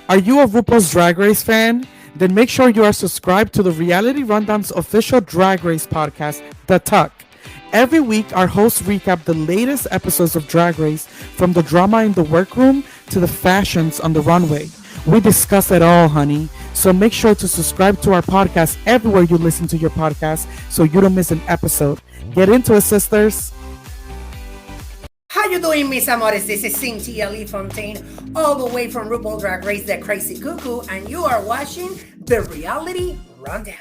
Are you a RuPaul's Drag Race fan? Then make sure you are subscribed to the Reality Rundown's official Drag Race podcast, The Tuck. Every week, our hosts recap the latest episodes of Drag Race, from the drama in the workroom to the fashions on the runway. We discuss it all, honey. So make sure to subscribe to our podcast everywhere you listen to your podcast so you don't miss an episode. Get into it, sisters. How you doing, mis amores? This is Cynthia Lee Fontaine, all the way from RuPaul Drag Race, The Crazy Cuckoo, and you are watching the Reality Rundown.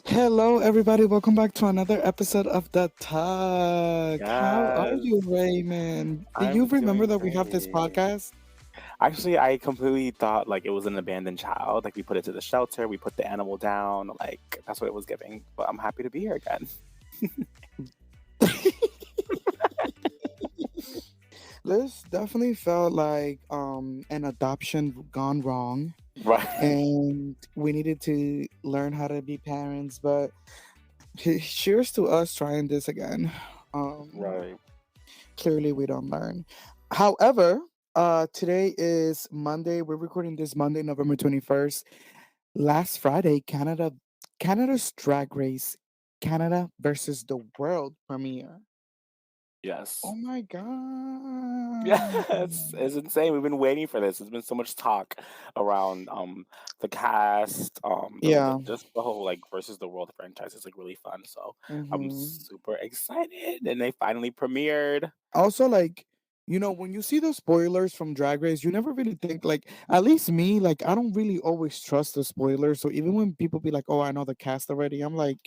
Hello, everybody. Welcome back to another episode of The Talk. How are you, Yes, Raymond? Do you I'm remember doing that we have this great. podcast? Actually, I completely thought like it was an abandoned child. Like we put it to the shelter, we put the animal down. Like that's what it was giving. But I'm happy to be here again. This definitely felt like an adoption gone wrong, Right, and we needed to learn how to be parents. But cheers to us trying this again. Um, right. Clearly, we don't learn. However, today is Monday. We're recording this Monday, November 21st. Last Friday, Canada's Drag Race, Canada versus the World premiere. Oh Yes. my god. Yes, it's insane. We've been waiting for this. There's been so much talk around the cast, Yeah. just the whole like versus the world franchise is like really fun. So I'm hmm super excited, and they finally premiered. Also, like, when you see the spoilers from Drag Race, you never really think, like, at least me, like, I don't really always trust the spoilers. So even when people be like, oh, I know the cast already, I'm like,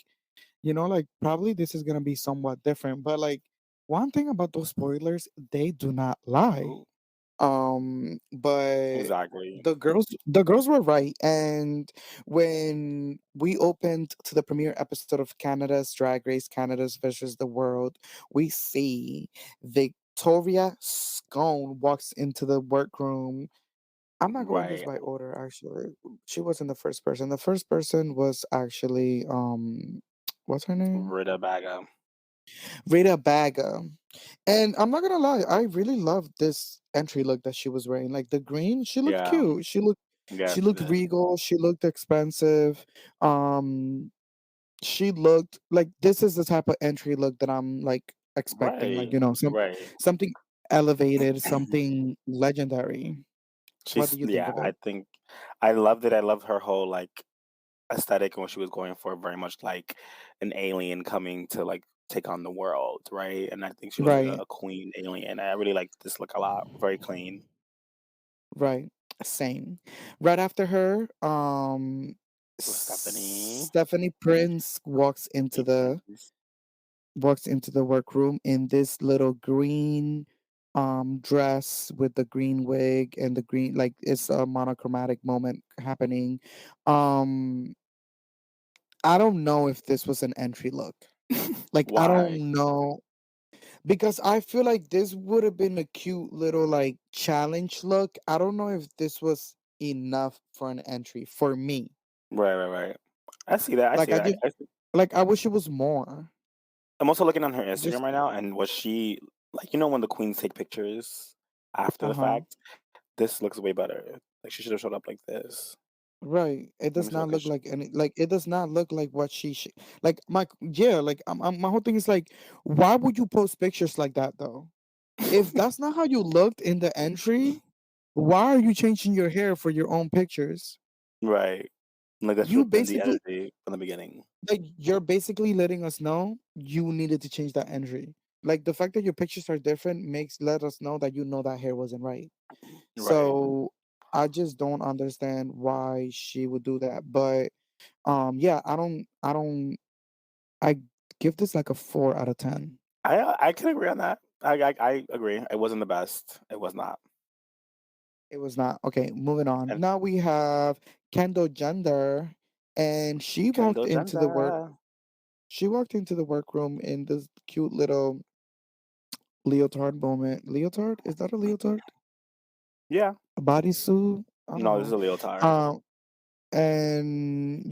like, probably this is gonna be somewhat different. But like, one thing about those spoilers, they do not lie. Ooh, But exactly. the girls were right. And when we opened to the premiere episode of Canada's Drag Race, Canada's versus the World, we see Victoria Scone walks into the workroom. I'm not going this Right. by order, actually. She wasn't the first person. The first person was actually what's her name? Rita Baga. Rita Baga. And I'm not gonna lie, I really loved this entry look that she was wearing. Like the green, she looked Yeah. cute. She Yes, it looked did. regal, she looked expensive. Um she looked like this is the type of entry look that I'm like expecting. Like, Right. Right. something elevated, something legendary. What do She's you think yeah, of I it? think I loved it. I loved her whole like aesthetic and what she was going for, very much like an alien coming to like take on the world, right? And I think she was like Right, a queen alien. I really liked this look a lot. Very clean. right. Same. Right after her, So Stephanie, Stephanie Prince E Prince. walks into the workroom in this little green dress with the green wig and the green, like, it's a monochromatic moment happening. um I don't know if this was an entry look. Like, I Why? don't know, because I feel like this would have been a cute little like challenge look. I don't know if this was enough for an entry for me. Right, right, right. I see that. I Like, see I that. just, like, I wish it was more. I'm also looking on her Instagram Just right now, and was she like when the queens take pictures after the uh-huh. fact? This looks way better. Like she should have showed up like this. Right. It Let does me see not what look this. like any, like, it does not look like what like yeah, like my whole thing is like, why would you post pictures like that though? If that's not how you looked in the entry, why are you changing your hair for your own pictures? Right. Like that should You have been the basically, energy from the beginning. like, you're basically letting us know you needed to change that entry. Like, the fact that your pictures are different makes let us know that that hair wasn't right. Right. So I just don't understand why she would do that. But yeah, I give this like a 4 out of 10. I can agree on that. I agree. It wasn't the best. It was not. It was not. Okay, moving on. And Now we have Kendall Gender, and Kendall Jenner. she walked into the workroom in this cute little leotard moment. Leotard? Is that a leotard? Yeah. A bodysuit? I don't No, this is know. a leotard. Um, and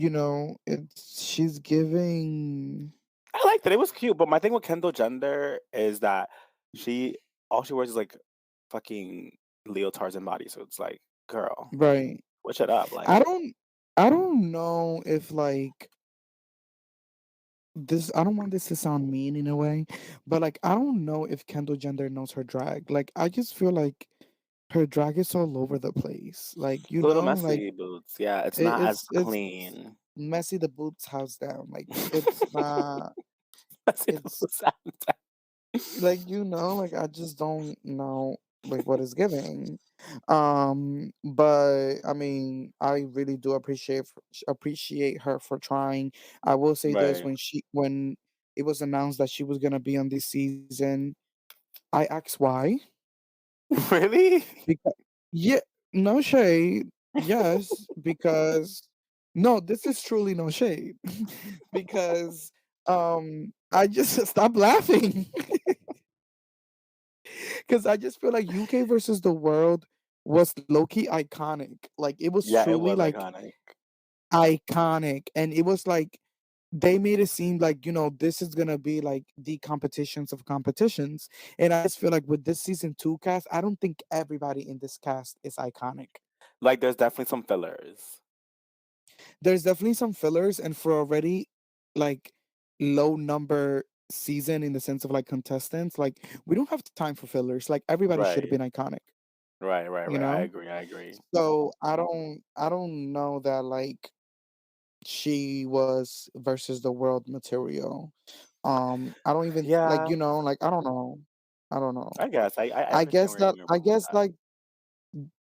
it's she's giving. I liked it. It was cute, but my thing with Kendall Jenner is that she all she wears is like fucking leotards and bodysuits. Like, girl, Right. switch it up. I Like, don't I don't know if like this I don't want this to sound mean in a way, but like I don't know if Kendall Jenner knows her drag. Like I just feel like her drag is all over the place. Like, it's a little like messy, boots. Yeah, it's not as it's clean. messy the boots house down. Like it's not Messy the it's boots out. like like I just don't know like what it's giving. But I mean I really do appreciate her for trying. I will say this, Right. when it was announced that she was gonna be on this season, I asked why. Really? Because yeah, no shade. Yes, because no, this is truly no shade. Because I just stop laughing. Because I just feel like UK versus the world was low-key iconic. Like it was Yeah, it truly was like iconic. iconic. And it was like they made it seem like, this is gonna be like the competitions of competitions. And I just feel like with this season two cast, I don't think everybody in this cast is iconic. Like, there's definitely some fillers. There's definitely some fillers, and for already like low number season in the sense of like contestants, like we don't have time for fillers. Like everybody should have Right. been iconic, Right, right, you right. I know? agree. I agree. So I don't know that like she was versus the world material. I don't even like, Yeah, like I don't know. I don't know. I guess. I I understand guess where that you're I going with guess that. like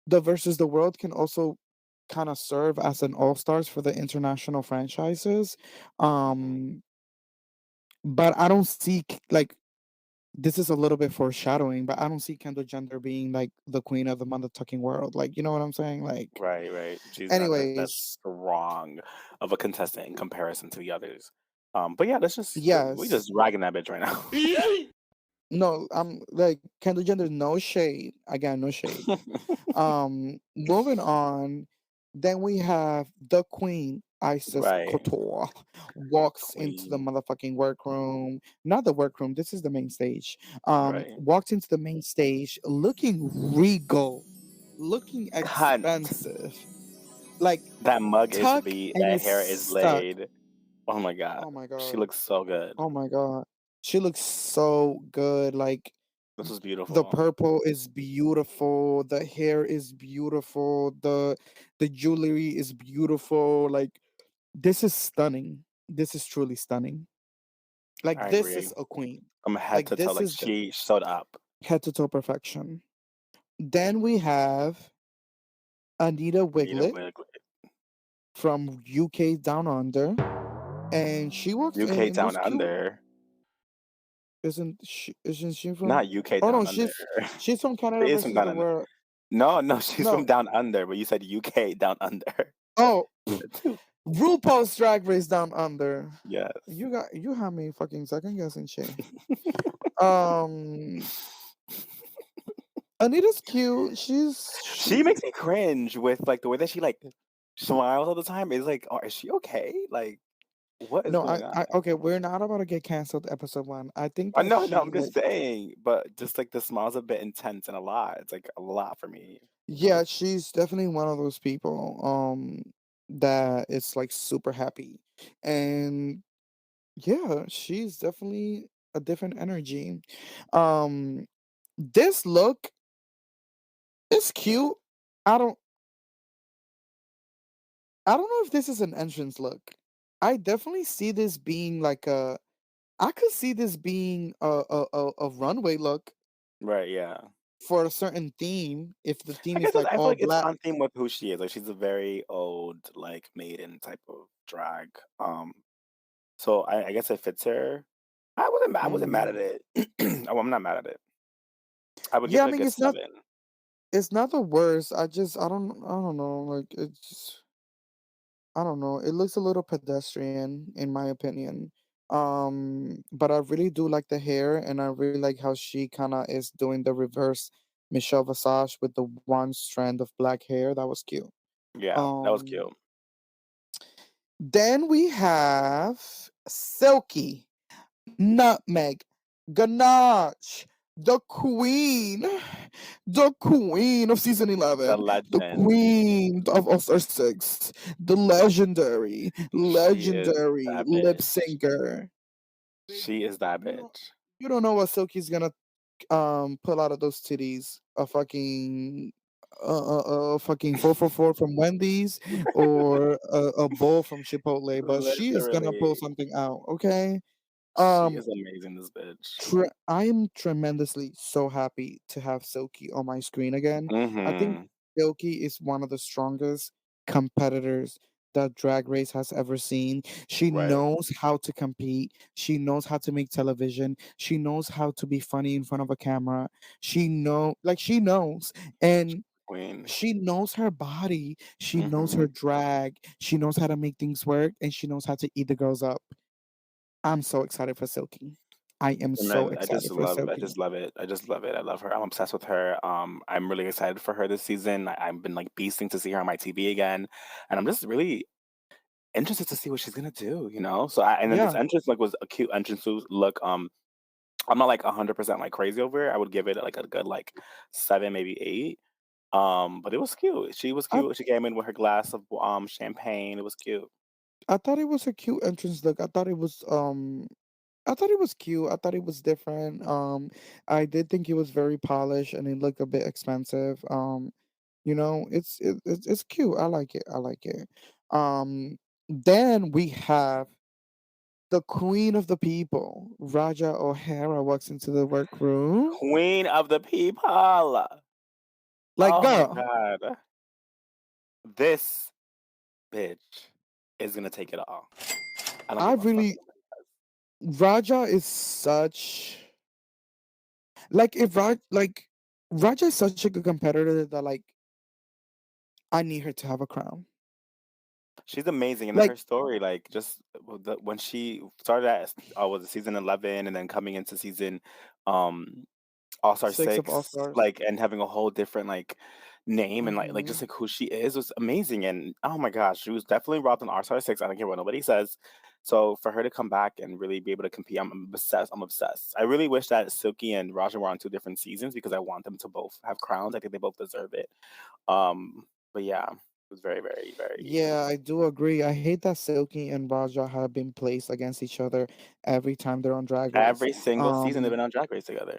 the versus the world can also kind of serve as an all-stars for the international franchises. Mhm. Um but I don't see like this is a little bit foreshadowing, but I don't see Kendall Jenner being like the queen of the motherfucking world. Like, you know what I'm saying? Like, Right, right. She's not that anyways, strong of a contestant in comparison to the others. But yeah, we yes. just ragging that bitch right now. No, I'm like Kendall Jenner, no shade. Again, no shade. Moving on, then we have the Queen, Isis Right. Couture, walks into the Queen. motherfucking workroom. Not the workroom. This is the main stage. Right. Walked into the main stage, looking regal, looking Cunt. expensive, like That mug is tuck beat. and That is hair is stuck. laid. Oh my god. Oh my She god. looks so good. Oh my god. She looks so good. Like This was the beautiful. purple is beautiful, the hair is beautiful, the jewelry is beautiful. Like this is stunning. This is truly stunning. Like I this agree. is a queen. From head Like to toe, this like is she showed up. head to toe perfection. Then we have Anita Anita Wiglet Wig. from UK Down Under, and she walked in UK and was Down cute. Under. Isn't she from? Not UK Oh no, Down Under. she's from Canada She is from versus Down the Under. World. No, no, she's from No. Down Under, but you said UK Down Under. Oh, RuPaul's Drag Race Down Under. Yes. You have me fucking second guessing shit. Um, Anita's cute. She makes me cringe with like the way that she like smiles all the time. Is like, oh, is she okay? Like, what is no, going on? okay. We're not about to get canceled. Episode one. I think I that know, no, she I'm just like saying, but just like the smile's a bit intense and a lot. It's like a lot for me. yeah, she's definitely one of those people. That is like super happy, and yeah, she's definitely a different energy. Um, this look is cute. I don't. I don't know if this is an entrance look. I definitely see this being like a. I could see this being a runway look Right? Yeah. for a certain theme. If the theme I guess is like I feel all like it's black, on theme with who she is. Like she's a very old, like maiden type of drag. So I guess it fits her. I wasn't mad mm. at it. Oh, I'm not mad at it. I would give Yeah, it I a mean good 7. it's not the worst. I don't know. Like I don't know. It looks a little pedestrian in my opinion. But I really do like the hair, and I really like how she kind of is doing the reverse Michelle Visage with the one strand of black hair. That was cute. Yeah, that was Um, cute. Then we have Silky, Nutmeg, Ganache, the queen of season The 11, the legend. queen of All Star 6, the She is legendary that lip bitch. syncer. Baby, She is that you don't bitch. you don't know what Silky's gonna pull out of those titties. A fucking 444 from Wendy's or a bowl from Chipotle, but she is gonna pull Literally. something out, okay? She Um is amazing, this bitch. I am tremendously so happy to have Silky on my screen again. I think Mm-hmm. Silky is one of the strongest competitors that Drag Race has ever seen. She Right. knows how to compete. She knows how to make television. She knows how to be funny in front of a camera. She knows. And Queen. she knows her body. She knows Mm-hmm. her drag. She knows how to make things work and she knows how to eat the girls up. I'm so excited for Silky. I am And so I just excited for love I Silky. just love it. I just love it. I love her. I'm obsessed with her. I'm really excited for her this season. I've been like beasting to see her on my TV again. And I'm just really interested to see what she's gonna do, you know? And then this Yeah, entrance like was a cute entrance look. I'm not like 100% like crazy over it. I would give it like a good like 7, maybe 8. But it was cute. She was I cute. She came in with her glass of champagne. It was cute. I thought it was a cute entrance look. I thought it was cute. I thought it was different. I did think it was very polished and it looked a bit expensive. It's cute. I like it. I like it. Then we have the queen of the people, Raja O'Hara walks into the workroom. Queen of the people. Like, Oh my girl, god. This bitch is gonna take it all. I don't I give a fuck really what nobody says. Raja is such like if Raj like Raja is such a good competitor that like I need her to have a crown. She's amazing, and then Like her story, like just when she started at was it season 11, and then coming into season um All Star 6 of All 6, Stars. like, and having a whole different, like, name and, like, just, Mhm. like, who she is was amazing, and, oh my gosh, she was definitely robbed on All Star 6, I don't care what nobody says. So, for her to come back and really be able to compete, I'm obsessed, I'm obsessed. I really wish that Silky and Raja were on 2 different seasons because I want them to both have crowns, I think they both deserve it. But yeah, it was very, very, very Yeah, I do agree. I hate that Silky and Raja have been placed against each other every time they're on Drag Race. every single season they've Um, been on Drag Race together.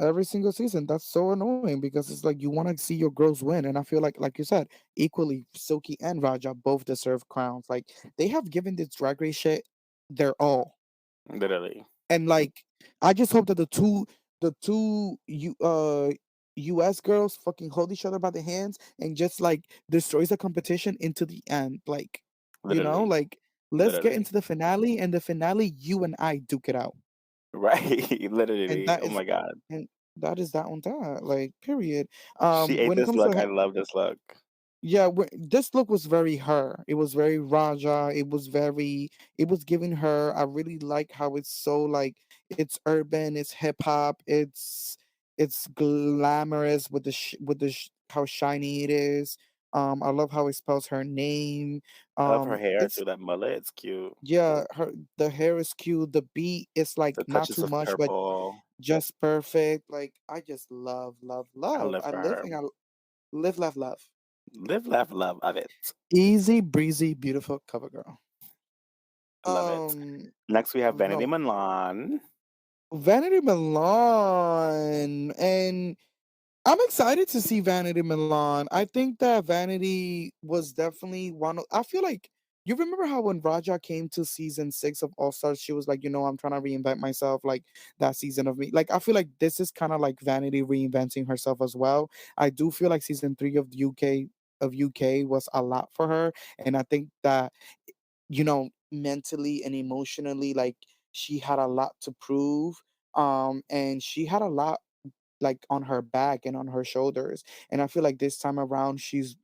every single season. That's so annoying because it's like you want to see your girls win, and I feel like you said, equally Silky and Raja both deserve crowns. Like they have given this Drag Race shit their all. Literally. And like I just hope that the two US girls fucking hold each other by the hands and just like destroys the competition into the end. Like, Literally. like let's get Literally. into the finale and the finale you and I duke it out. Right. And Literally. that Oh is my god. and that is that on that. Like period. She ate When it this comes look, to I love this look. yeah, this look was very her. It was very Raja. It was giving her. I really like how it's so like it's urban, it's hip hop, it's glamorous with how shiny it is. I love how it spells her name. I love her hair It's too, that mullet, it's cute. yeah, her the hair is cute. The beat is like The not touches too of much, but purple. just perfect. Like I just love, love, I love. live I for live her. and I live, love, love. Live, laugh, love. Love it. Easy breezy, beautiful cover girl. I love it. Um, Next, we have Vanity no, Milan. Vanity Milan, and I'm excited to see Vanity Milan. I think that Vanity was definitely one. I feel like you remember how when Raja came to season 6 of All Stars, she was like, I'm trying to reinvent myself, like that season of me. Like I feel like this is kind of like Vanity reinventing herself as well. I do feel like season 3 of UK was a lot for her, and I think that mentally and emotionally, like she had a lot to prove. And she had a lot like on her back and on her shoulders. And I feel like this time around she's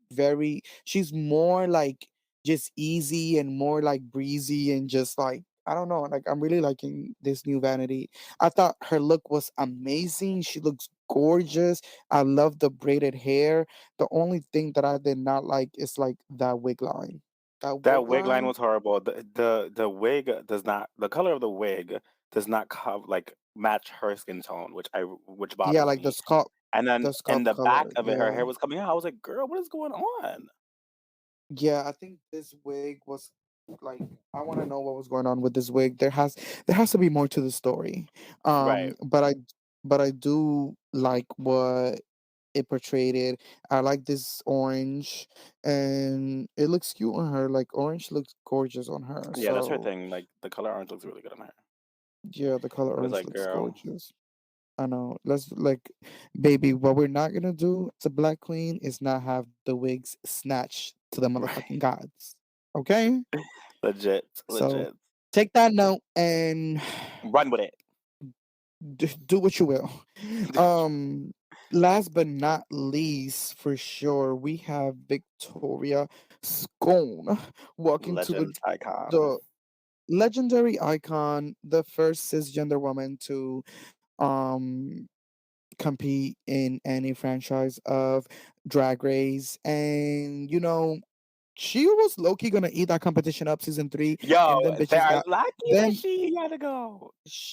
more like just easy and more like breezy and just like I don't know, like I'm really liking this new Vanity. I thought her look was amazing. She looks gorgeous. I love the braided hair. The only thing that I did not like is like that wig line. That That wig wig line line. was horrible. The wig does not the color of the wig does not like match her skin tone, which Yeah, bothers like me. And then the in scalp the back color. of it, her Yeah. hair was coming out. I was like, "Girl, what is going on?" Yeah, I think this wig was like, I want to know what was going on with this wig. There has to be more to the story. Right. But I do like what it portrayed it. I like this orange, and it looks cute on her. Like orange looks gorgeous on her. Yeah, that's her So thing. Like the color orange looks really good on her. yeah, the color But it's orange like, looks girl, gorgeous. I know. Let's like, baby. What we're not gonna do as a black queen is not have the wigs snatched to the motherfucking right? gods. Okay. Legit, So legit. take that note and Run with it. do what you will. Um, Last but not least, for sure, we have Victoria Scone walking to Legend icon. the legendary icon, the first cisgender woman to um compete in any franchise of Drag Race, and she was low key gonna eat that competition up season 3, Yo, and then they bitches are got lucky that them she had to go.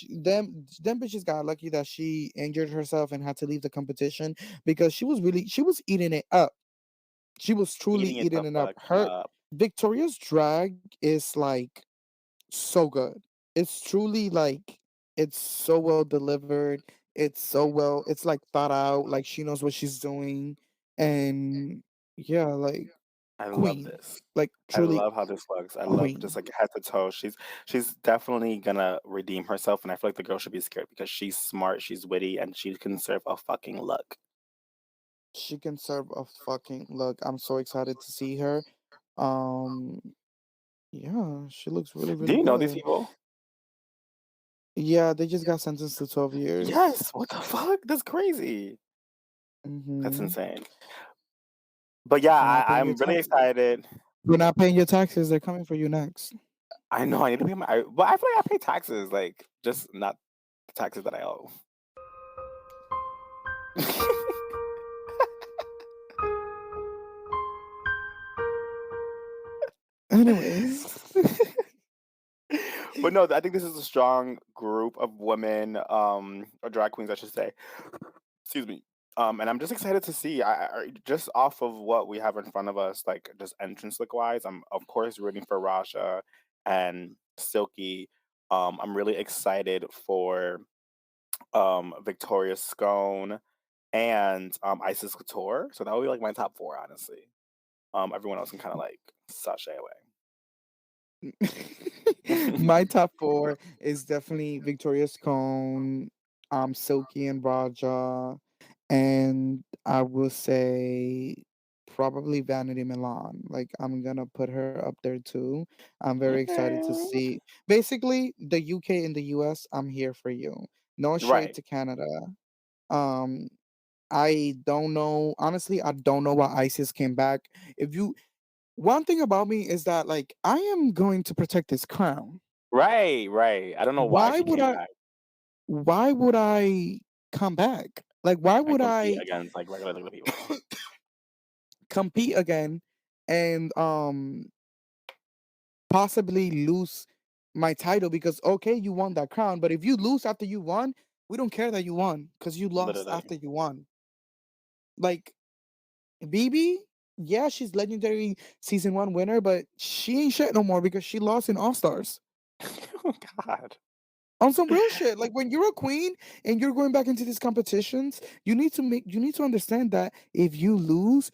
them bitches got lucky that she injured herself and had to leave the competition because she was eating it up. She was truly Eating it the eating it up. fuck Her up. Victoria's drag is like so good. It's truly like it's so well delivered. It's like thought out. Like she knows what she's doing, and yeah, like I love queen, this. like I truly love how this looks. I love just queen. like head to toe. She's definitely gonna redeem herself, and I feel like the girl should be scared because she's smart, she's witty, and she can serve a fucking look. She can serve a fucking look. I'm so excited to see her. Um, yeah, she looks really, Do really you know these good. people? Yeah, they just got sentenced to 12 years. Yes. What the fuck? That's crazy. That's Mm-hmm. insane. But yeah, You're not paying your I'm really taxes. excited. You're not paying your taxes. They're coming for you next. I know I need to pay but I feel like I pay taxes, like just not the taxes that I owe. Anyways. But no, I think this is a strong group of women, or drag queens, I should say. Excuse me. And I'm just excited to see. Just off of what we have in front of us, like just entrance look wise. I'm of course rooting for Raja and Silky. I'm really excited for Victoria Scone and Isis Couture. So that would be like my top four, honestly. Everyone else can kind of like sashay away. My top four is definitely Victoria Scone, Silky and Raja, and I will say probably Vanity Milan. Like I'm gonna put her up there too. I'm very excited to Okay. see. Basically, the UK and the US, I'm here for you. No shade Right. to Canada. Um, I don't know. Honestly, I don't know why ISIS came back. If you One thing about me is that like I am going to protect this crown. Right, right. I don't know why Why she would came I back why would I come back? Like why and would compete I against like regular people. compete again and possibly lose my title because okay, you won that crown, but if you lose after you won, we don't care that you won cuz you lost Literally. after you won. Like BB, yeah, she's legendary season 1 winner, but she ain't shit no more because she lost in All Stars. Oh God. On some real shit, like when you're a queen and you're going back into these competitions, you need to understand that if you lose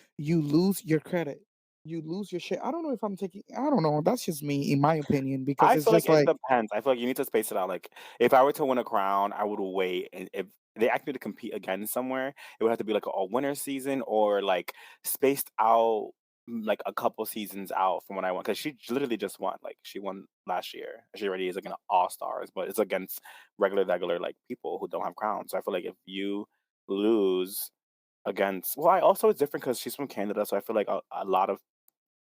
your credit. You lose your shit. I don't know. That's just me in my opinion because I it's feel like just it like depends. I feel like you need to space it out. Like if I were to win a crown, I would wait. And if they asked me to compete again somewhere, it would have to be like a winter season or like spaced out like a couple seasons out from when I won. Because she literally just won. Like she won last year. She already is like an all stars, but it's against regular like people who don't have crowns. So I feel like if you lose against, well, I also it's different because she's from Canada, so I feel like a lot of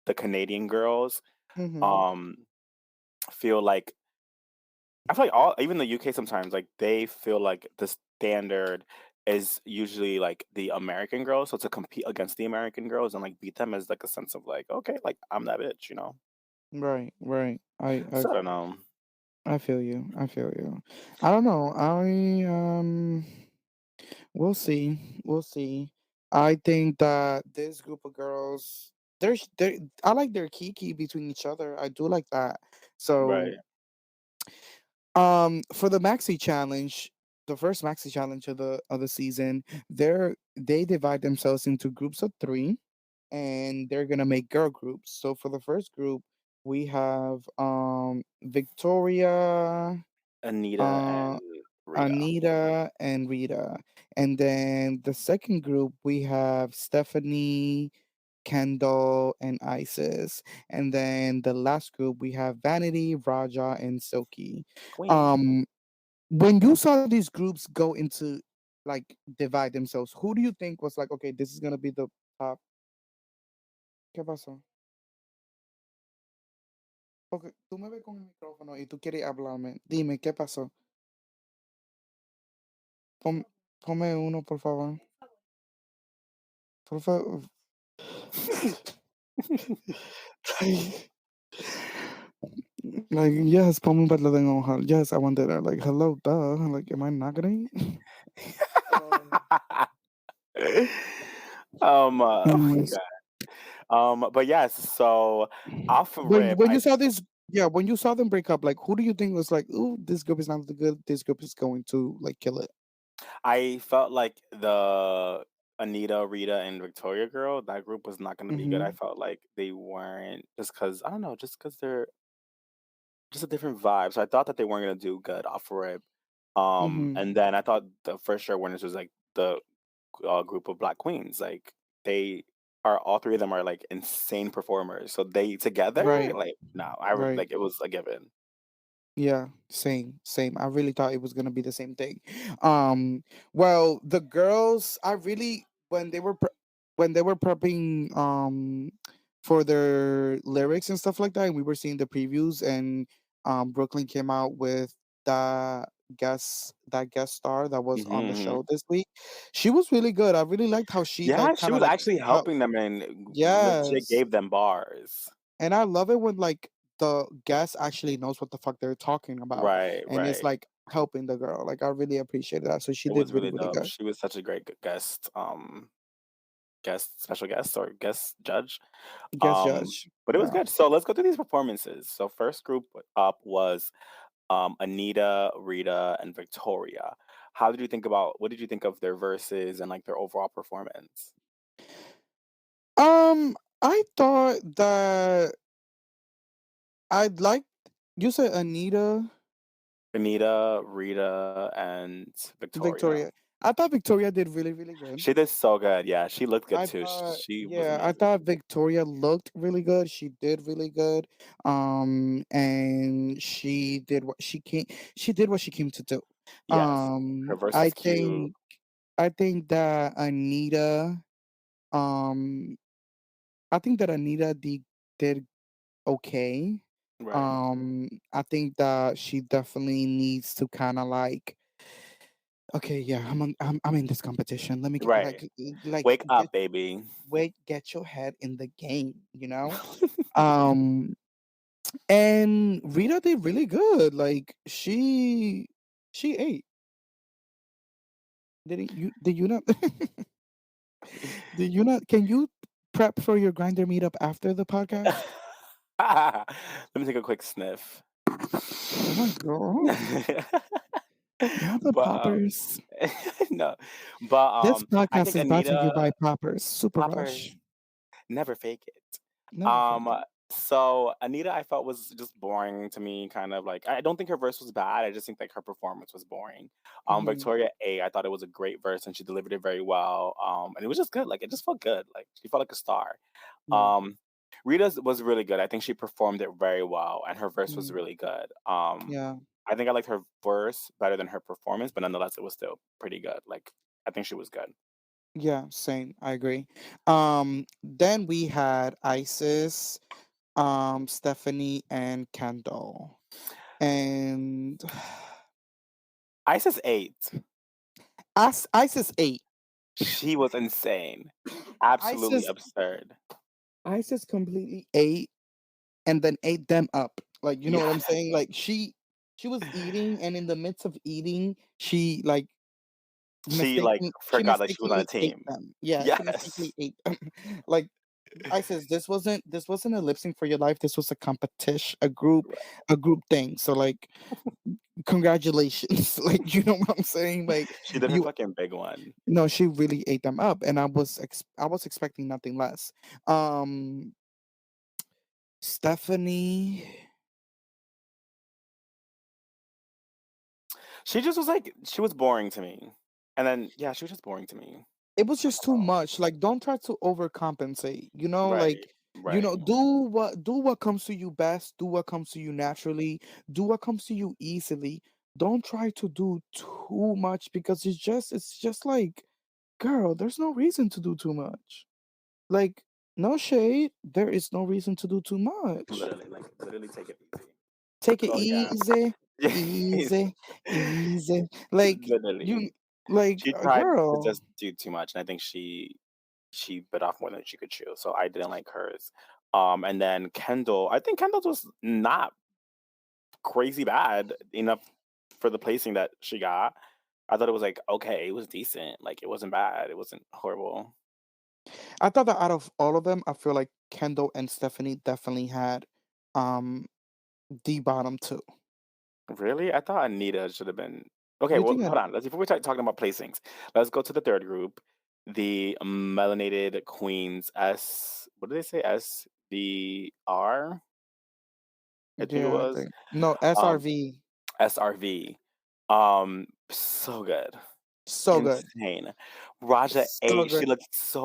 the Canadian girls mhm, um feel like I feel like all even the UK sometimes like they feel like the standard is usually like the American girls. So to compete against the American girls and like beat them is like a sense of like, okay, like I'm that bitch, you know? Right, right. So I don't know. I feel you. I feel you. I don't know. We'll see. We'll see. I think that this group of girls, they I like their kiki between each other. I do like that. Right. So, for the maxi challenge, the first maxi challenge of the season, they divide themselves into groups of three, and they're gonna make girl groups. So for the first group, we have Victoria, Anita and uh Rita. Anita and Rita. And then the second group, we have Stephanie, Kendall, and Isis. And then the last group, we have Vanity, Raja, and Silky. Queen. Um, when you saw these groups go into like divide themselves, who do you think was like, okay, this is gonna be the top? ¿Qué pasó? Ok, tú me ves con el micrófono y tú quieres hablarme. Dime, ¿qué pasó? Ponme uno, por favor. Por favor. Like, yes, ponme un verdadero en hoja. Yes, I wanted that. Like, hello, duh. Like, am I not gonna eat? Um, Oh my anyways, god. But yes, so off rip, when I you saw this, yeah, when you saw them break up, like, who do you think was like, oh, this group is not the good. This group is going to like kill it. I felt like the Anita, Rita, and Victoria girl, that group was not gonna be good. I Mm-hmm. felt like they weren't just because I don't know, just because they're just a different vibe. So I thought that they weren't gonna do good off rip. Mm-hmm. And then I thought the first sure winners was like the group of Black Queens. Like they are all three of them are like insane performers. So they together, Right. like no, Right. like it was a given. Yeah, same, same. I really thought it was gonna be the same thing. Well, the girls, I really when they were prepping for their lyrics and stuff like that, and we were seeing the previews, and Brooklyn came out with that that guest star that was on the Hmm. show this week. She was really good. I really liked how she Yeah, like she kind of was like actually helped. helping them and legit Yes, gave them bars. and I love it when like the guest actually knows what the fuck they're talking about Right, and it's right. like helping the girl. Like I really appreciated that. So she It did was really, really really dope. good. She was such a great guest, special guest or guest judge. Guest judge. But it was Yeah. good. So let's go through these performances. So first group up was Anita, Rita, and Victoria. How did you think about what did you think of their verses and like their overall performance? I thought that I'd like you said Anita, Anita, Rita, and Victoria. Victoria. I thought Victoria did really, really good. She did so good. Yeah, she looked good I too. thought, She was yeah, I amazing. thought Victoria looked really good. She did really good. And she did what she came. She did what she came to do. Yes. Her verse was I cute. think, I think that Anita, um, I think that Anita did okay. Right. I think that she definitely needs to kind of like, okay, yeah, I'm in this competition. Let me get Right. like Wake up, baby. get your head in the game, you know? Um and Rita did really good. Like she ate. Did you not did you not can you prep for your grinder meetup after the podcast? Let me take a quick sniff. Oh my god. Not the but poppers. no, but This I podcast think is brought to you Anita by Poppers. Super Poppers Rush. never fake it. Never fake Um, it. so Anita, I felt was just boring to me. Kind of like I don't think her verse was bad. I just think like her performance was boring. Hmm. Victoria A, I thought it was a great verse and she delivered it very well. And it was just good. Like it just felt good. Like she felt like a star. Yeah. Um, Rita's was really good. I think she performed it very well, and her verse was Mm, really good. yeah. I think I liked her verse better than her performance, but nonetheless, it was still pretty good. Like I think she was good. Yeah, same. I agree. Then we had Isis, Stephanie, and Kendall. And Isis 8. Isis 8. She was insane. Absolutely Isis absurd. Isis completely ate. and then ate them up. Like, you know what I'm Yeah. saying? Like she was eating, and in the midst of eating, she like She, like, forgot that she was on a mistakenly ate team. them. Yeah, she Yes. mistakenly ate them. Like, I says this wasn't a lip sync for your life. This was a competition, a group thing. So like, congratulations. Like, you know what I'm saying? Like, She did her you fucking big one. no, she really ate them up, and I was expecting nothing less. Um, Stephanie, She just was, like, she was boring to me. And then yeah, she was just boring to me. it was I just don't too know. much. Like, don't try to overcompensate. You know, Right, like, right. do what comes to you best. Do what comes to you naturally. Do what comes to you easily. Don't try to do too much, because it's just like, girl, there's no reason to do too much. Like, no shade. There is no reason to do too much. Literally, like, literally take it easy. Take it So, yeah. easy, Yeah, easy, easy. Like, you, literally. like, She a tried to girl. just do too much, and I think she bit off more than she could chew, so I didn't like hers. And then Kendall, I think Kendall's was not crazy bad enough for the placing that she got. I thought it was like, okay, it was decent. Like, it wasn't bad. It wasn't horrible. I thought that out of all of them, I feel like Kendall and Stephanie definitely had um the bottom two. Really? I thought Anita should have been okay, You well, think hold that? on. Let's before we start talking about placings, let's go to the 3rd group, the melanated queens, what did they say? SVR? I think it Yeah, I was. think no Um, SRV. SRV. So good. So good, Insane. Raja so ate. good.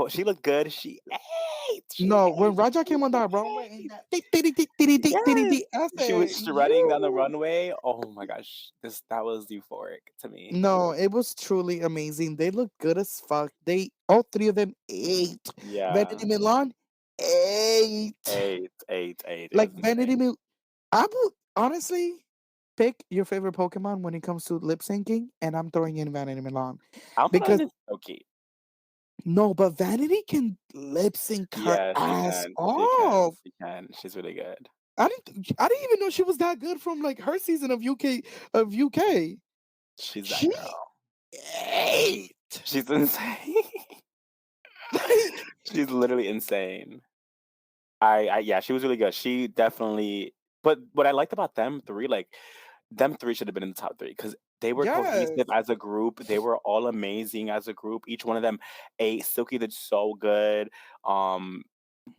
She looked good. She ate. She No, when ate. Raja She came on that runway and ate. that tick, tick, tick, tick, tick, tick, tick, Yes. tick, I She was said, shredding down the you. runway. Oh my gosh. That was euphoric to me. No, it was truly amazing. They looked good as fuck. They all three of them ate. Yeah. Vanity Milan ate. 8, 8, 8. It Like, was Vanity insane. Milan, I would honestly pick your favorite Pokemon when it comes to lip syncing, and I'm throwing in Vanity Milan. Alpha Because is so cute. no, but Vanity can lip sync her Yes, she ass can. She can. off. She can. She's really good. I didn't even know she was that good from like her season of UK. She's that She girl. ate. She's insane. Like, She's literally insane. Yeah, she was really good. She definitely but what I liked about them 3, like, them 3 should have been in the top 3 because they were cohesive yes. as a group. They were all amazing as a group. Each one of them ate. Silky did so good. Um,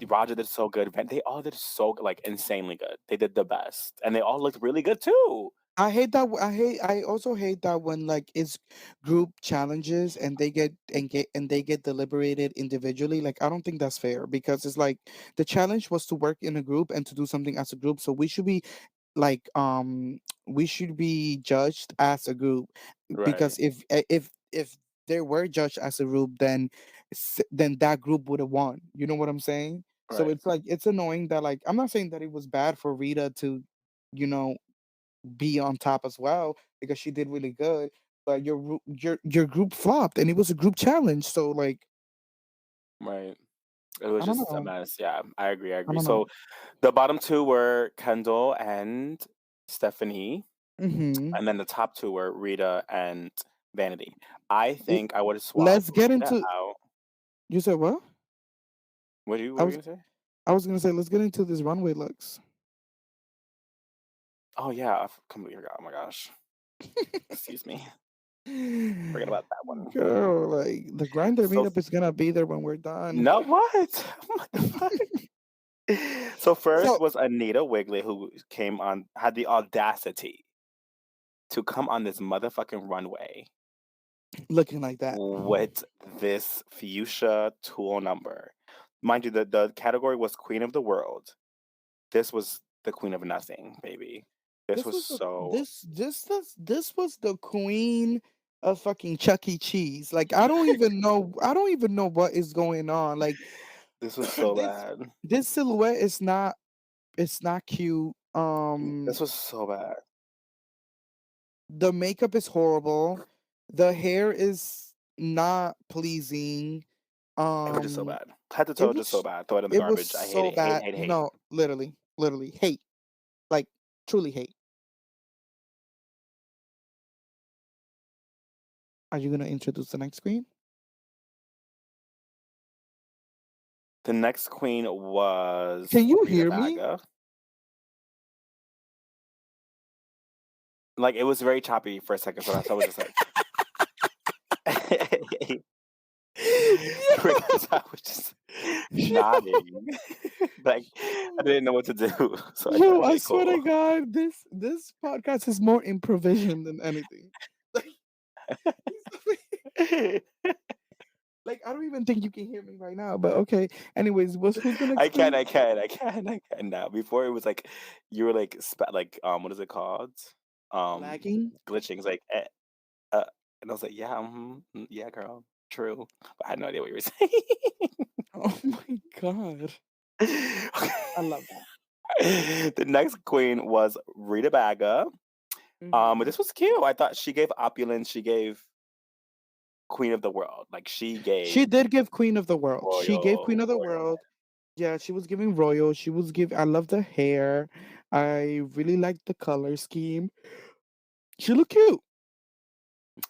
Roger did so good. They all did so like insanely good. They did the best, and they all looked really good too. I also hate that when like it's group challenges and they get deliberated individually. Like, I don't think that's fair, because it's like the challenge was to work in a group and to do something as a group. So like we should be judged as a group, Right, because if they were judged as a group, then then that group would have won. You know what I'm saying? So right, it's like, it's annoying that, like, I'm not saying that it was bad for Rita to, you know, be on top as well, because she did really good. But your group flopped, and it was a group challenge. So like, right. It was I don't just a know. mess. Yeah, I agree. I I agree. don't So know. the bottom 2 were Kendall and Stephanie, Hmm. and then the top 2 were Rita and Vanity. I L- think I would swap let's get Rita into. out. You said what? What I were you was gonna say? I was gonna say, let's get into this runway looks. Oh yeah, I completely forgot. Oh my gosh. Excuse me. Forget about that one. Girl, like, the grinder So meetup is gonna be there when we're done. no, what? What the fuck? So first So, was Anita Wigley, who had the audacity to come on this motherfucking runway looking like that. with this fuchsia tool number. Mind you, the category was Queen of the World. This was the Queen of Nothing, baby. This This was was the so this was the queen of fucking Chuck E. Cheese. Like, I don't even know what is going on. Like, this was so this bad. this silhouette is not, it's not cute. This was so bad. The makeup is horrible. The hair is not pleasing. It was just so Um bad. Head to it toe, just so was bad. Throw it in the it was garbage. I hate so it. Hate, bad. hate, hate. No, literally. Literally hate, like truly hate. Are you gonna introduce the next queen? The next queen was Can you Rita hear me? Baga. Like, it was very choppy for a second, so that's why I was just like because I was just Yo, nodding. Like, I yo, didn't know what to do, so I said, yo, I "Okay, swear to cool." God, this podcast is more improvisation than anything. Like, like I don't even think you can hear me right now. But okay. Anyways, who's the next I can, queen? I can, I can, I can now. Before it was like you were like what is it called? Um, Lagging. glitching. It's like and I was like, yeah, yeah, girl, true. But I had no idea what you were saying. Oh my God, I love that. The next queen was Rita Baga. But Hmm. this was cute. I thought she gave opulence. She gave Queen of the World. Like she She gave did give Queen of the World. She gave Queen of the royal. World. Yeah, she was giving royal. She was give. I love the hair. I really liked the color scheme. She looked cute.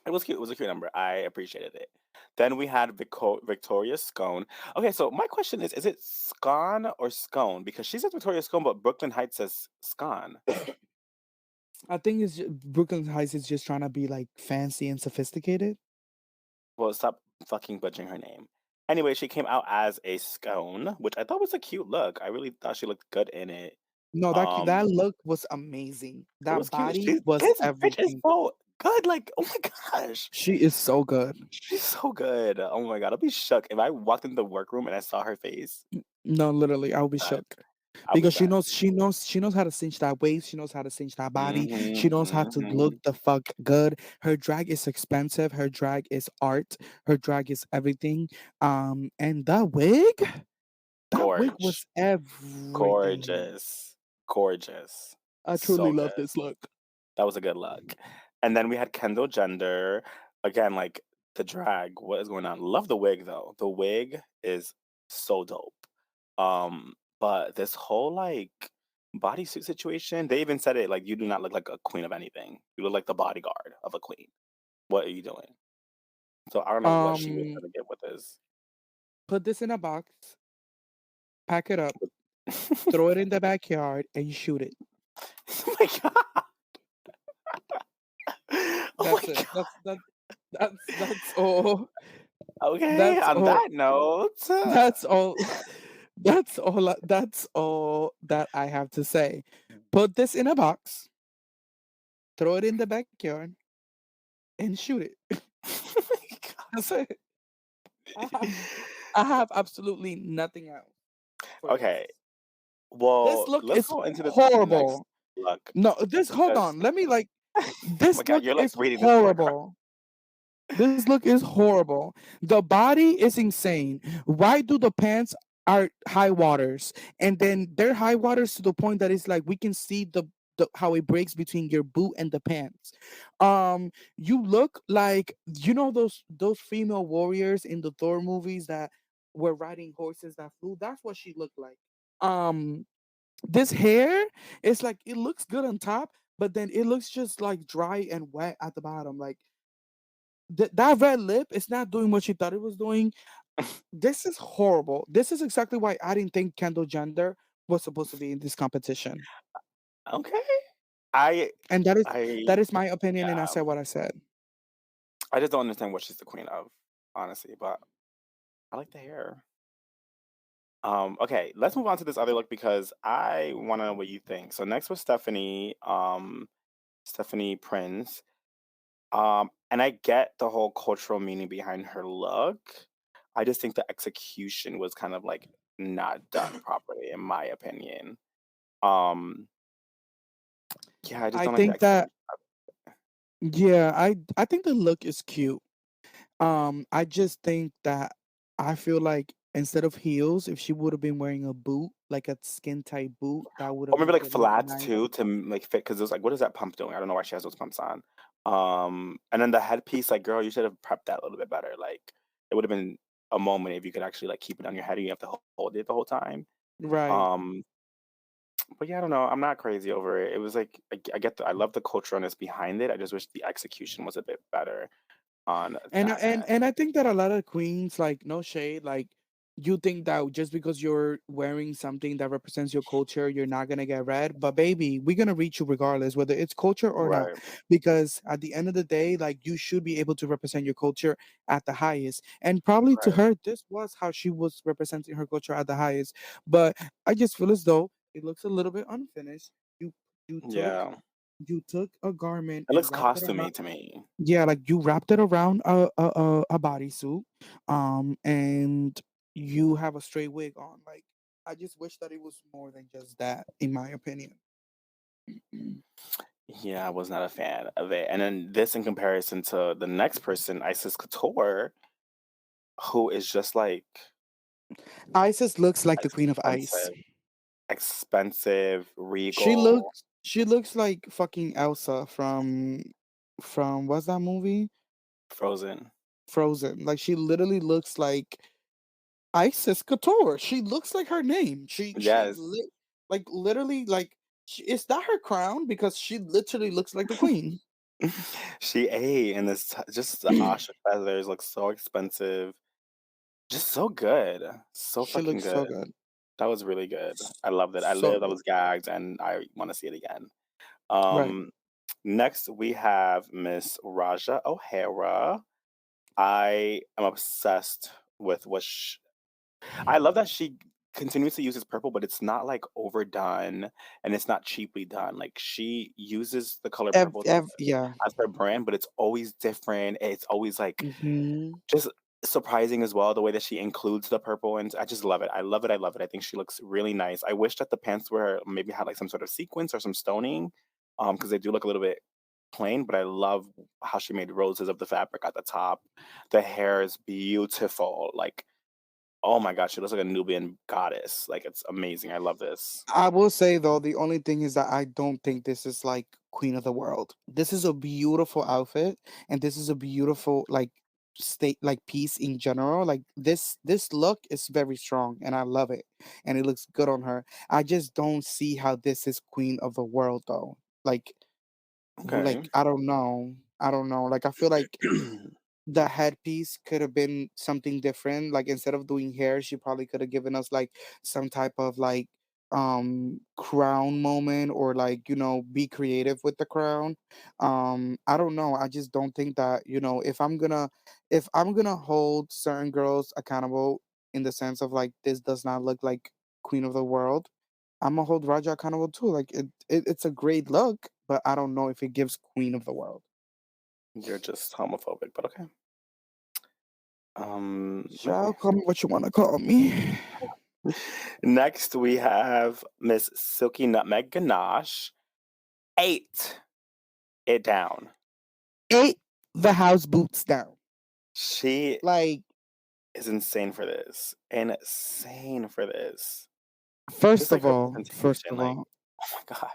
It was cute. It was a cute number. I appreciated it. Then we had Victoria Scone. Okay, so my question is it Scone or Scone? Because she says Victoria Scone, but Brooklyn Heights says Scone. I think Brooklyn Heights is just trying to be like fancy and sophisticated. Well, stop fucking butchering her name. Anyway, she came out as a scone, which I thought was a cute look. I really thought she looked good in it. No, that Um, look was amazing. it That was cute. body was This bitch is everything. so good. Like, oh my gosh. She is so good. She's so good. Oh my god, I'll be shook if I walked into the workroom and I saw her face. No, literally, I'll be Done. shook I'll be because done. she knows how to cinch that waist. She knows how to cinch that body. Mhm, She knows how to look mhm. the fuck good. Her drag is expensive. Her drag is art. Her drag is everything. And that wig Gorge. was everything. Gorgeous. Gorgeous. I truly So love good. this look. That was a good look. And then we had Kendall Jenner. Again, like the drag. What is going on? Love the wig though. The wig is so dope. But this whole like bodysuit situation, they even said it like you do not look like a queen of anything. You look like the bodyguard of a queen. What are you doing? So I don't know what she was Um, trying to get with this. Put this in a box, pack it up, throw it in the backyard, and shoot it. Oh my god. Oh That's my it. god. That's all. Okay, That's on all. that note, That's all. That's all that I have to say. Put this in a box, throw it in the backyard, and shoot it. oh my That's it. I have, I have absolutely nothing else for god. this. Okay, This well, look let's is go into the next horrible. look No, this hold because on. Let me like oh my this god, look you're like is reading this book. horrible. This look is horrible. The body is insane. Why do the pants are high waters? And then they're high waters to the point that it's like we can see the how it breaks between your boot and the pants. You look like those female warriors in the Thor movies that were riding horses that flew. That's what she looked like. Um this hair, it's like it looks good on top, but then it looks just like dry and wet at the bottom. Like that red lip is not doing what she thought it was doing. This is horrible. This is exactly why I didn't think Kendall Jenner was supposed to be in this competition. Okay, I, And that is I, that is my opinion, and I yeah, said what I said. I just don't understand what she's the queen of, honestly. But I like the hair. Okay, let's move on to this other look because I want to know what you think. So next was Stephanie, Stephanie Prince. And I get the whole cultural meaning behind her look. I just think the execution was kind of like not done properly, in my opinion. Um, yeah, I just I don't like the think that execution. yeah, I think the look is cute. I just think that I feel like instead of heels, if she would have been wearing a boot, like a skin tight boot, that would Or have maybe made like it look flats nice. too to like fit because it was like, what is that pump doing? I don't know why she has those pumps on. And then the headpiece, like, girl, you should have prepped that a little bit better. Like, it would have been a moment if you could actually like keep it on your head and you have to hold it the whole time. Right. Um, But yeah, I don't know. I'm not crazy over it. It was like I get I love the culturalness behind it. I just wish the execution was a bit better on And that end. and I think that a lot of queens, like no shade, like you think that just because you're wearing something that represents your culture, you're not gonna get read. But baby, we're gonna reach you regardless, whether it's culture or not. Right. Because at the end of the day, like you should be able to represent your culture at the highest. And probably to Right. her, this was how she was representing her culture at the highest. But I just feel as though it looks a little bit unfinished. You took Yeah. you took a garment It looks and wrapped it costumey around. to me. Yeah, like you wrapped it around a bodysuit, and you have a straight wig on. Like I just wish that it was more than just that, in my opinion. Yeah, I was not a fan of it. And then this in comparison to the next person, Isis Couture, who is just like Isis looks like the queen of ice. expensive, expensive, She regal, looks like fucking Elsa from what's that movie? frozen. Frozen. Like she literally looks like Isis Couture. She looks like her name. Yes. Like literally like is that her crown? Because she literally looks like the queen. She ate, and this just the ostrich feathers look so expensive. Just so good. So She fucking looks so good. good. That was really good. I loved it. I So lived, I good. was gagged, and I wanna see it again. Right. Um, Next we have Miss Raja O'Hara. I am obsessed with I love that she continues to use this purple, but it's not, like, overdone, and it's not cheaply done. Like, she uses the color purple Yeah. as her brand, but it's always different. It's always, like, Hmm. just surprising as well, the way that she includes the purple, and I just love it. I love it, I love it. I think she looks really nice. I wish that the pants were maybe had, like, some sort of sequence or some stoning, because they do look a little bit plain, but I love how she made roses of the fabric at the top. The hair is beautiful, like, oh my gosh, she looks like a Nubian goddess. Like, it's amazing. I love this. I will say though, the only thing is that I don't think this is like Queen of the World. This is a beautiful outfit, and this is a beautiful like state like piece in general. Like this look is very strong, and I love it, and it looks good on her. I just don't see how this is Queen of the World though. Okay. I don't know. I don't know. Like I feel like the headpiece could have been something different. Like instead of doing hair, she probably could have given us like some type of like crown moment, or like be creative with the crown. I don't know. I just don't think that if I'm gonna hold certain girls accountable in the sense of like this does not look like Queen of the World, I'm gonna hold Raja accountable too. Like it's a great look, but I don't know if it gives Queen of the World. You're just homophobic, but okay. Child, Okay. call me what you want to call me. Next, we have Miss Silky Nutmeg Ganache. 8 it down. Eight the house boots down. She Like, is insane for this. Insane for this. Just like her first presentation, of like, all, oh my god.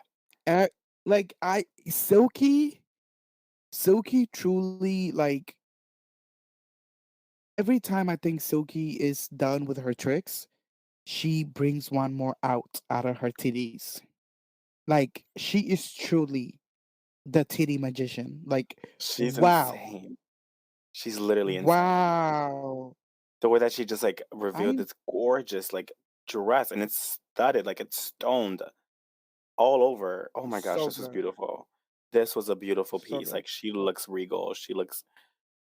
uh, like I Silky truly like every time I think Silky is done with her tricks, she brings one more out of her titties. Like she is truly the titty magician. Like, She's wow, insane. She's literally insane. wow. The way that she just, like, revealed I this gorgeous, like, dress, and it's studded, like, it's stoned all over. Oh my gosh, so this was good, beautiful. This was a beautiful so piece. good. Like, she looks regal. She looks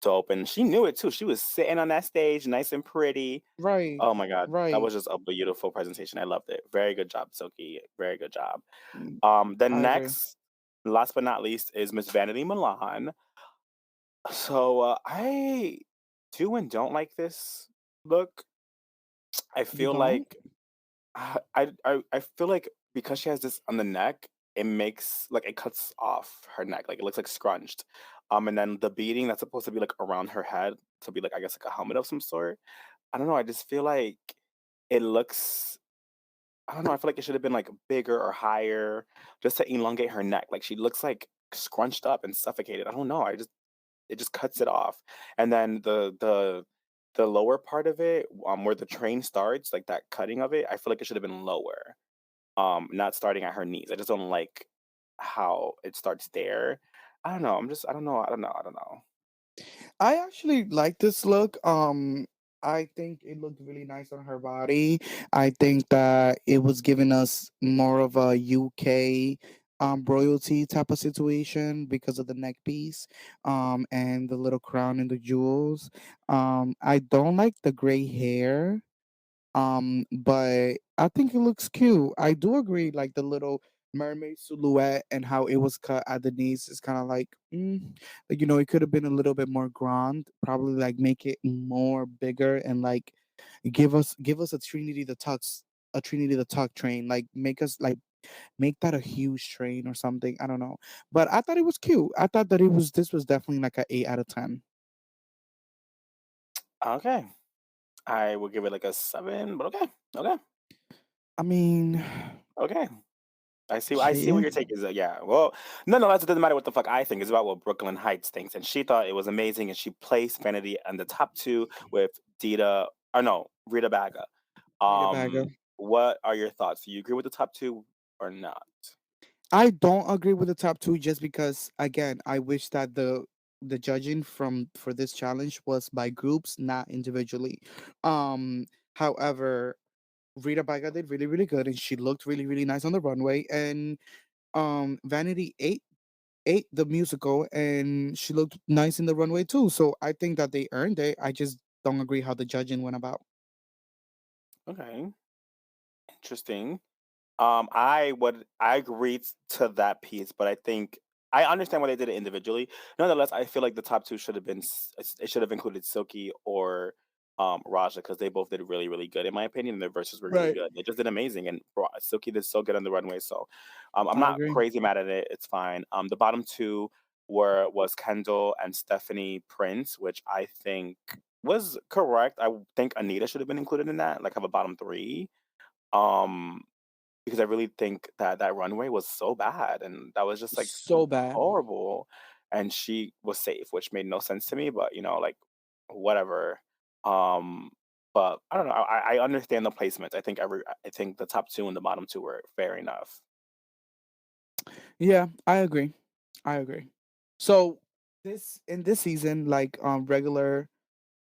dope, and she knew it too. She was sitting on that stage nice and pretty. Right, Oh my god, that right. was just a beautiful presentation. I loved it. Very good job, Silky. Very good job. Mm, The I agree. next, last but not least, is Miss Vanity Milan. So I do and don't like this look. I You feel don't? like I feel like because she has this on the neck, it makes like it cuts off her neck, like it looks like scrunched. And then the beading that's supposed to be like around her head to be like I guess like a helmet of some sort. I don't know. I just feel like it looks. I don't know. I feel like it should have been like bigger or higher, just to elongate her neck. Like she looks like scrunched up and suffocated. I don't know. I just it just cuts it off. And then the lower part of it, where the train starts, like that cutting of it, I feel like it should have been lower. not starting at her knees. I just don't like how it starts there. I don't know. I don't know. I don't know. I don't know. I actually like this look. I think it looked really nice on her body. I think that it was giving us more of a UK royalty type of situation because of the neck piece and the little crown and the jewels. I don't like the gray hair. But I think it looks cute. I do agree, like the little mermaid silhouette and how it was cut at the knees is kind of like, it could have been a little bit more grand. Probably like make it more bigger and like give us a Trinity the Tuck train. Like make us like make that a huge train or something. I don't know, but I thought it was cute. I thought that this was definitely like a 8 out of 10. Okay. I will give it like a 7, but okay. Okay. I mean, Okay. I see what yeah, your take is. Yeah. Well, nonetheless, it doesn't matter what the fuck I think. It's about what Brooklyn Heights thinks. And she thought it was amazing, and she placed Vanity on the top two with Dita, or no, Rita Baga. read it back. What are your thoughts? Do you agree with the top two or not? I don't agree with the top two just because again, I wish that the judging from for this challenge was by groups, not individually. However, Rita Baga did really, really good and she looked really, really nice on the runway. And Vanity ate the musical and she looked nice in the runway too. So I think that they earned it. I just don't agree how the judging went about. Okay. Interesting. I agree to that piece, but I think I understand why they did it individually. Nonetheless, I feel like the top two should have been it should have included Silky or Raja because they both did really really good in my opinion. And their verses were really Right. good. They just did amazing, and Silky did so good on the runway. So I'm I not agree. crazy mad at it. It's fine. The bottom two was Kendall and Stephanie Prince, which I think was correct. I think Anita should have been included in that. Like have a bottom three. Um, because I really think that that runway was so bad, and that was just, like, So bad. horrible, and she was safe, which made no sense to me, but, like, whatever. Um, but I don't know, I understand the placement. I think the top 2 and the bottom 2 were fair enough. Yeah, I agree. I agree. So this season, like regular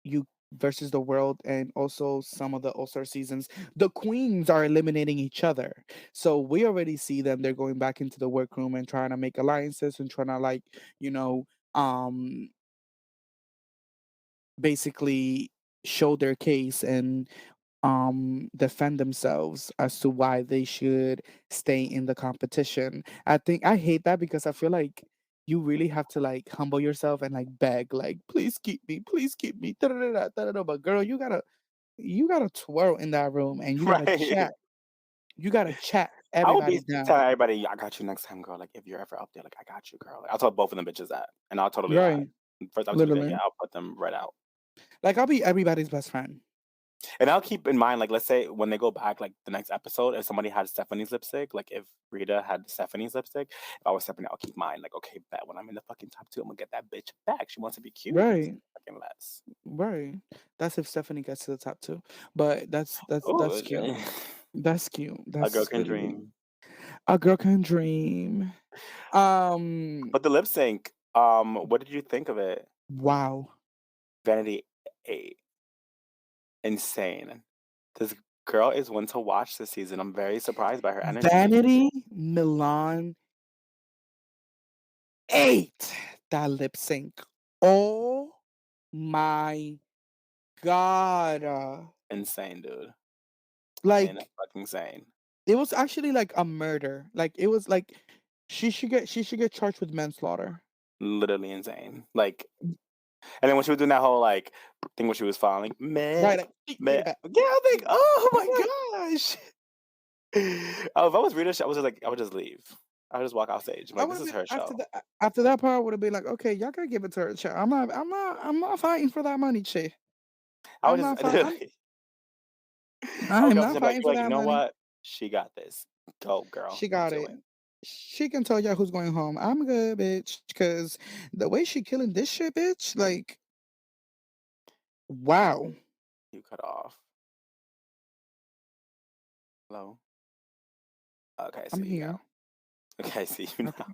you versus the world and also some of the all-star seasons, the queens are eliminating each other. So we already see them, they're going back into the workroom and trying to make alliances and trying to like, you know, um basically show their case and defend themselves as to why they should stay in the competition. I think I hate that because I feel like you really have to like humble yourself and like beg like please keep me da, da, da, da, da, da, da." But girl, you gotta twirl in that room and Right. you gotta chat I would be everybody down. telling everybody, "I got you next time, girl, like, if you're ever up there, like, I got you, girl." Like, I'll tell both of them bitches that, and I'll totally lie. Right, First time Tuesday, yeah, literally, I'll put them right out. like I'll be everybody's best friend. And I'll keep in mind, like, let's say when they go back, like the next episode, if somebody had Stephanie's lipstick, like if Rita had Stephanie's lipstick, if I was Stephanie, I'll keep mine. Like, okay, bet when I'm in the fucking top two, I'm gonna get that bitch back. She wants to be cute. Right, Fucking less. right. That's if Stephanie gets to the top two, but that's Oh, cute. That's cute. a girl That's can really, really dream. a girl can dream. Um, But the lip sync, what did you think of it? wow. Vanity 8. Insane. This girl is one to watch this season. I'm very surprised by her energy. Vanity Milan ate that lip sync. Oh my god. Insane, dude. Like Fucking insane. it was actually like a murder. Like it was like she should get charged with manslaughter. Literally insane. Like, and then when she was doing that whole like thing when she was falling, Right, man, like take man, it back. yeah, I'm like, oh I'm like, my gosh. Oh, if I was Rita, I was just like, I would just leave. I would just walk off stage. I'm I like, would this have is been her after show. that. After that part, I would have been like, okay, y'all gotta give it to her. Child. I'm not fighting for that money, chick. I would I'm just not fighting. literally, I I would am go up to not her like, fighting you're for like, you that know money. what? She got this. Go, girl, She got do it. it. She can tell y'all who's going home. I'm good, bitch. Cause the way she killing this shit, bitch, like, wow. You cut off. Hello. Okay, I I'm see you here. now. Okay, I see you now. Okay.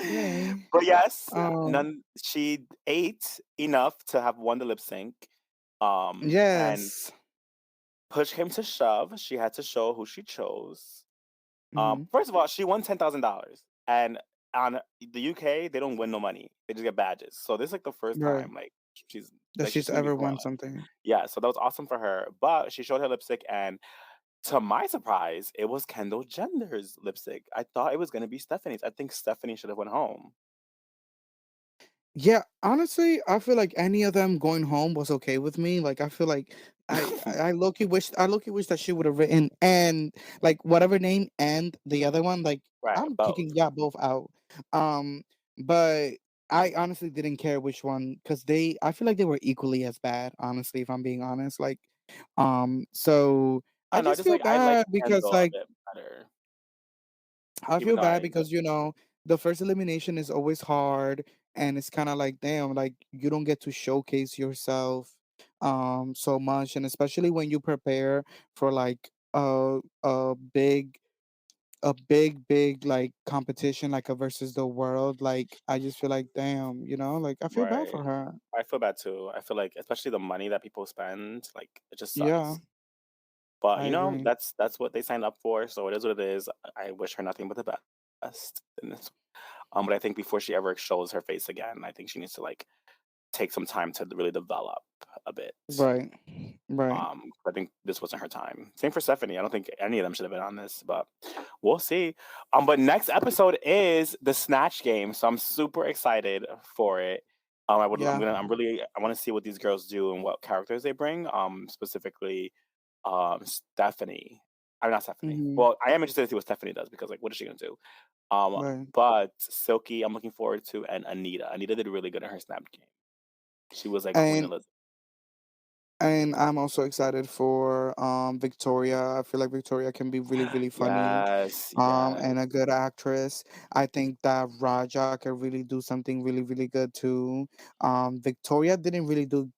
Yay. But yes, Um, none. She ate enough to have won the lip sync. And yes. push came to shove, she had to show who she chose. Hmm. First of all, she won $10,000, and on the UK, they don't win no money; they just get badges. So this is like the first Right. time she's That she's she's gonna be ever growing. won something. Yeah, so that was awesome for her. But she showed her lipstick, and to my surprise, it was Kendall Jenner's lipstick. I thought it was gonna be Stephanie's. I think Stephanie should have went home. Yeah, honestly, I feel like any of them going home was okay with me. Like I feel like I low-key wish that she would have written and like whatever name and the other one, like Right, I'm both. kicking yeah both out. Um but I honestly didn't care which one because I feel like they were equally as bad, honestly, if I'm being honest. Like so I I don't know. just feel I like bad because Kendall a like bit better, I even feel though bad I because the first elimination is always hard and it's kind of like damn like you don't get to showcase yourself so much and especially when you prepare for like a big like competition like a versus the world like I just feel like damn like I feel bad right. for her. I feel bad too. I feel like, especially the money that people spend, like it just Yeah, sucks. But I agree. that's what they signed up for, so it is what it is. I wish her nothing but the best. And but I think before she ever shows her face again, I think she needs to take some time to really develop a bit. Right, right. I think this wasn't her time. Same for Stephanie. I don't think any of them should have been on this, but we'll see. But next episode is the Snatch Game, so I'm super excited for it. Yeah. I want to see what these girls do and what characters they bring. Specifically, Stephanie. I'm not Stephanie. Hmm. Well, I am interested to see what Stephanie does because what is she gonna do? Um, Right. but Silky, I'm looking forward to, and Anita. Anita did really good in her Snatch Game. She was like Queen and Elizabeth. And I'm also excited for Victoria. I feel like Victoria can be really, really funny Yes, yes. and a good actress. I think that Raja can really do something really, really good too. Victoria didn't really do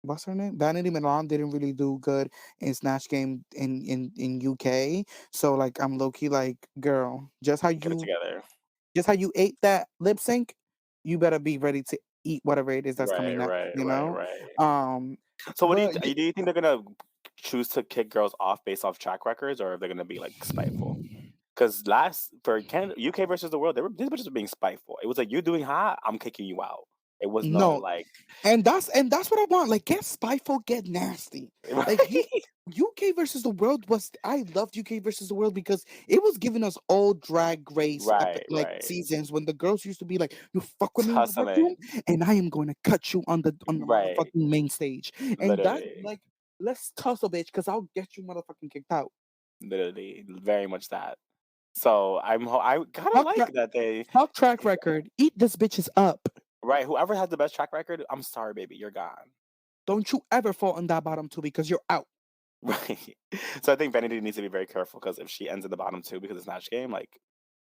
what's her name? Vanity Milan didn't really do good in Snatch Game in UK. So like I'm low key like, girl, Get it together. just how you ate that lip sync, you better be ready to eat whatever it is that's Right, coming next, right, you right, know? right. Um, So what but do you think they're gonna choose to kick girls off based off track records, or if they're gonna be spiteful? Because last for Canada, UK versus the world, these bitches were being spiteful. It was like, you doing hot, I'm kicking you out. It was no no, and that's what I want. Like, get spiteful, get nasty. Like you. right, UK versus the world was I loved UK versus the world because it was giving us all drag race like right. seasons when the girls used to be like, you fuck with me in the workroom Tussling, and I am going to cut you on the right, motherfucking main stage. And that literally, like let's tussle bitch because I'll get you motherfucking kicked out. literally, very much that. So I kind of Fuck, like that they fuck track record. Eat this bitches up. right. Whoever has the best track record, I'm sorry, baby, you're gone. Don't you ever fall in that bottom two because you're out. Right. So I think Vanity needs to be very careful because if she ends in the bottom two because it's Snatch Game,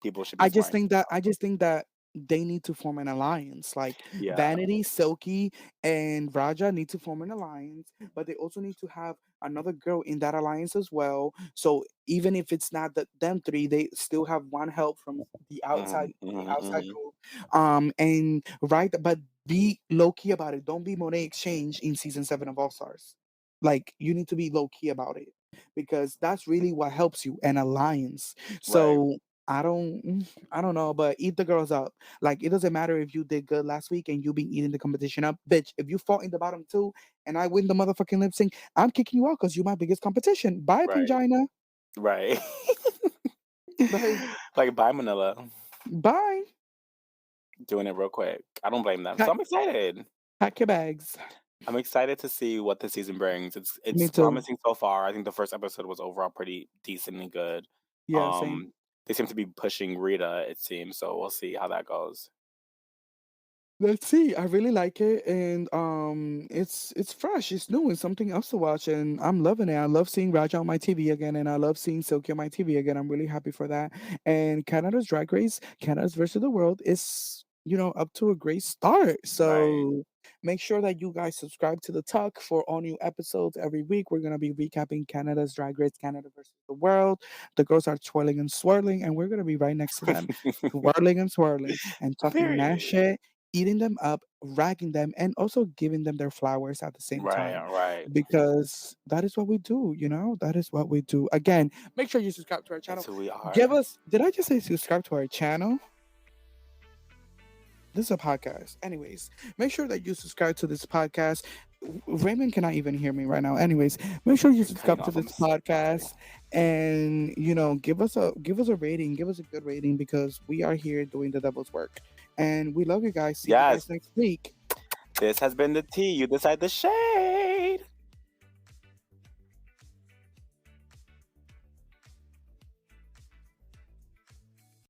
people should be smarting. I just think that they need to form an alliance. Like Yeah. Vanity, Silky, and Raja need to form an alliance, but they also need to have another girl in that alliance as well. So even if it's not them three, they still have one help from Hmm, the hmm, outside hmm. group. And right, but be low key about it. Don't be Monet Exchange in season 7 of All Stars. Like you need to be low key about it because that's really what helps you an alliance. Right. So I don't know, but eat the girls up. Like it doesn't matter if you did good last week and you been eating the competition up, bitch. If you fall in the bottom two and I win the motherfucking lip sync, I'm kicking you out because you're my biggest competition. Bye, Right. Pangina. Right. Like Bye, Manila. bye. Doing it real quick. I don't blame them. So Pack, I'm excited. pack your bags. I'm excited to see what the season brings. Me It's too. promising so far. I think the first episode was overall pretty decent and good. Yeah, same. Um, they seem to be pushing Rita, it seems. So we'll see how that goes. Let's see. I really like it, and it's fresh, it's new, and something else to watch, and I'm loving it. I love seeing Raja on my TV again, and I love seeing Silky on my TV again. I'm really happy for that. And Canada's Drag Race, Canada's versus the World, is up to a great start. Right. So Make sure that you guys subscribe to the Tuck for all new episodes every week. We're gonna be recapping Canada's Drag Race, Canada versus the world. The girls are twirling and swirling, and we're gonna be right next to them, twirling and swirling, and talking mad Period. shit, eating them up, ragging them, and also giving them their flowers at the same Right, time. right. Because that is what we do, that is what we do. Again, make sure you subscribe to our That's channel. who we Give are. us, did I just say subscribe to our channel? This is a podcast. Anyways, make sure that you subscribe to this podcast. Raymond cannot even hear me right now. Anyways, make sure you You're subscribe cutting to off. this podcast and give us a rating, give us a good rating because we are here doing the devil's work. And we love you guys. See you Yes. guys next week. This has been the tea. You decide the shade.